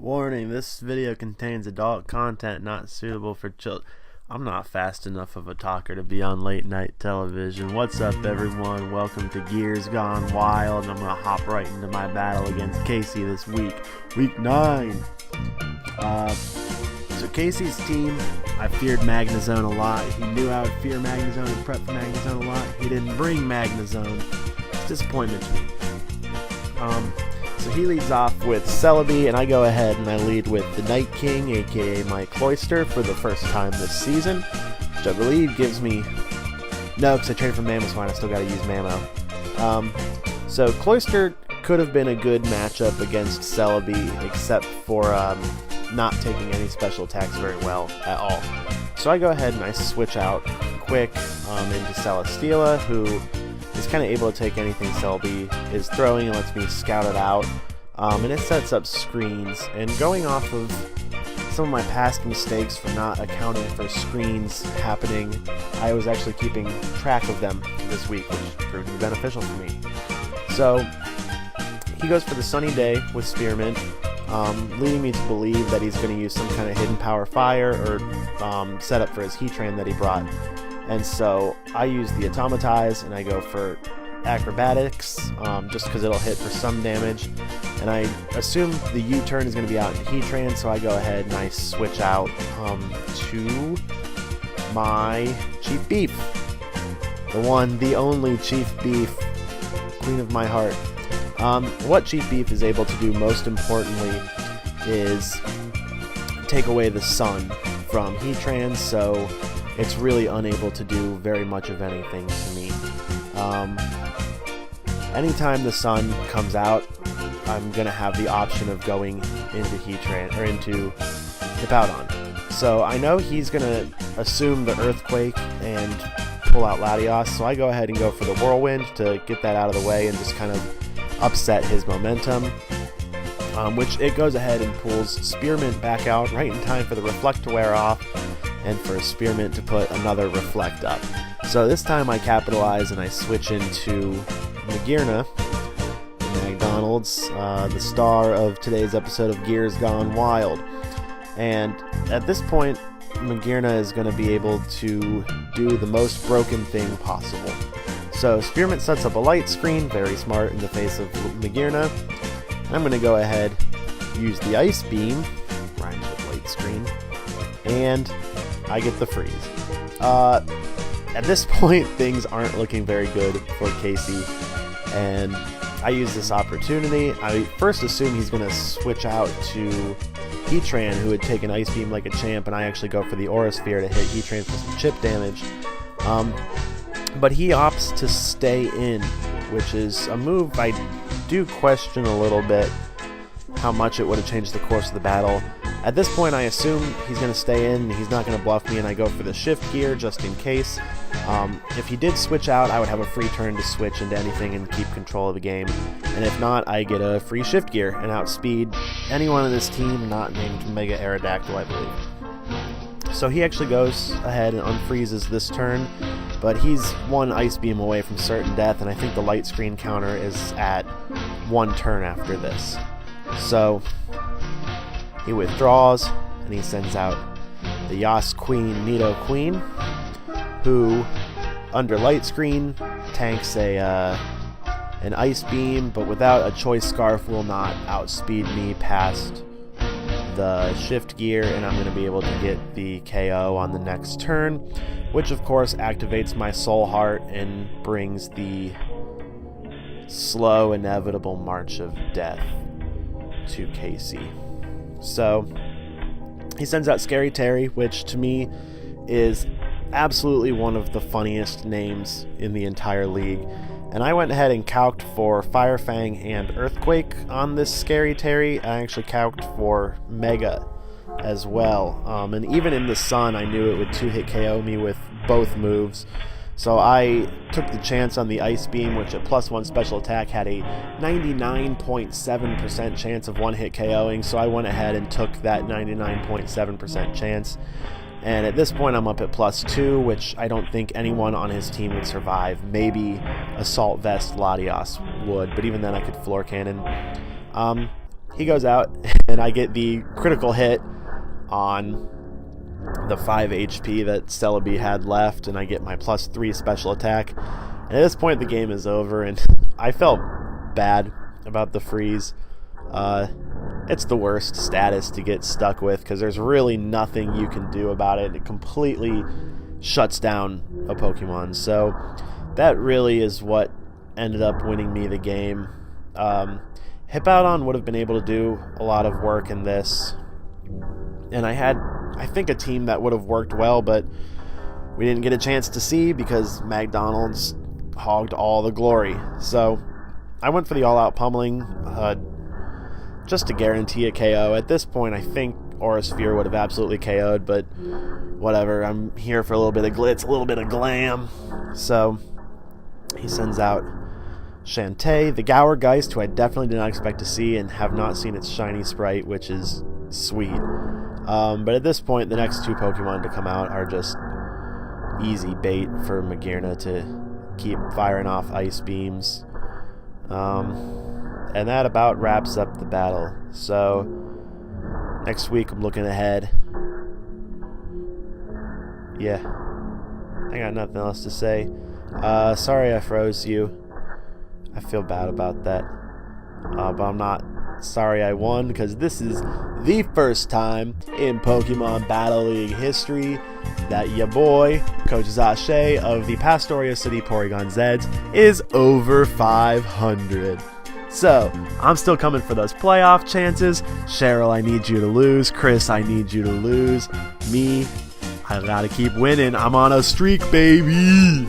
Warning, this video contains adult content not suitable for children. I'm not fast enough of a talker to be on late night television. What's up, everyone? Welcome to Gears Gone Wild. I'm going to hop right into my battle against Casey this week. Week 9. So Casey's team, I feared Magnezone a lot. He knew I would fear Magnezone and prep for Magnezone a lot. He didn't bring Magnezone. It's a disappointment to me. So he leads off with Celebi, and I go ahead and I lead with the Night King, aka my Cloyster, for the first time this season, which I believe gives me... No, because I traded for Mamoswine, I still got to use Mamo. So Cloyster could have been a good matchup against Celebi, except for not taking any special attacks very well at all. So I go ahead and I switch out quick into Celesteela, who is kind of able to take anything Celebi is throwing and lets me scout it out. And it sets up screens. And going off of some of my past mistakes for not accounting for screens happening, I was actually keeping track of them this week, which proved to be beneficial for me. So he goes for the Sunny Day with Spearmint, leading me to believe that he's going to use some kind of hidden power fire or setup for his Heatran that he brought. And so I use the Automatize and I go for Acrobatics, just because it'll hit for some damage. And I assume the U-turn is going to be out in Heatran, so I go ahead and I switch out to my Chief Beef. The one, the only Chief Beef, Queen of my heart. What Chief Beef is able to do most importantly is take away the sun from Heatran, so it's really unable to do very much of anything to me. Anytime the sun comes out, I'm going to have the option of going into Heatran, or into Hippowdon. So I know he's going to assume the Earthquake and pull out Latios, so I go ahead and go for the Whirlwind to get that out of the way and just kind of upset his momentum. Which it goes ahead and pulls Spearmint back out right in time for the Reflect to wear off, and for Spearmint to put another Reflect up. So this time I capitalize and I switch into Magearna, McDonald's, the star of today's episode of Gears Gone Wild. And at this point, Magearna is going to be able to do the most broken thing possible. So Spearmint sets up a light screen, very smart in the face of Magearna. I'm going to go ahead, use the Ice Beam, rhymes with light screen, and I get the freeze. At this point, things aren't looking very good for Casey, and I use this opportunity. I first assume he's going to switch out to Heatran, who would take an Ice Beam like a champ, and I actually go for the Aura Sphere to hit Heatran for some chip damage. But he opts to stay in, which is a move I do question a little bit how much it would have changed the course of the battle. At this point, I assume he's going to stay in, he's not going to bluff me, and I go for the Shift Gear just in case. If he did switch out, I would have a free turn to switch into anything and keep control of the game. And if not, I get a free Shift Gear and outspeed anyone in this team not named Mega Aerodactyl, I believe. So he actually goes ahead and unfreezes this turn, but he's one Ice Beam away from certain death, and I think the light screen counter is at one turn after this. So he withdraws, and he sends out the Yas Queen Nido Queen, who, under light screen, tanks an Ice Beam, but without a Choice Scarf will not outspeed me past the Shift Gear, and I'm going to be able to get the KO on the next turn, which of course activates my Soul Heart and brings the slow, inevitable march of death to Casey. So he sends out Scary Terry, which to me is absolutely one of the funniest names in the entire league. And I went ahead and calced for Fire Fang and Earthquake on this Scary Terry. I actually calced for Mega as well. And even in the sun, I knew it would 2-hit KO me with both moves. So I took the chance on the Ice Beam, which at +1 special attack had a 99.7% chance of one-hit KOing. So I went ahead and took that 99.7% chance. And at this point, I'm up at +2, which I don't think anyone on his team would survive. Maybe Assault Vest Latios would, but even then I could Floor Cannon. he goes out, and I get the critical hit on the 5 HP that Celebi had left, and I get my +3 special attack. And at this point, the game is over, and I felt bad about the freeze. It's the worst status to get stuck with, because there's really nothing you can do about it. It completely shuts down a Pokemon. So that really is what ended up winning me the game. Hippowdon would have been able to do a lot of work in this, and I had, I think, a team that would have worked well, but we didn't get a chance to see because McDonald's hogged all the glory. So I went for the all-out pummeling just to guarantee a KO. At this point, I think Aura Sphere would have absolutely KO'd, but whatever. I'm here for a little bit of glitz, a little bit of glam. So he sends out Shantae, the Gourgeist, who I definitely did not expect to see and have not seen its shiny sprite, which is sweet. But at this point, the next 2 Pokemon to come out are just easy bait for Magearna to keep firing off ice beams. And that about wraps up the battle. So next week, I'm looking ahead. Yeah, I got nothing else to say. Sorry I froze you. I feel bad about that. But I'm not sorry I won, because this is the first time in Pokemon Battle League history that ya boy, Coach Zache of the Pastoria City Porygon-Zeds, is over 500. So, I'm still coming for those playoff chances. Cheryl, I need you to lose. Chris, I need you to lose. Me, I gotta keep winning. I'm on a streak, baby!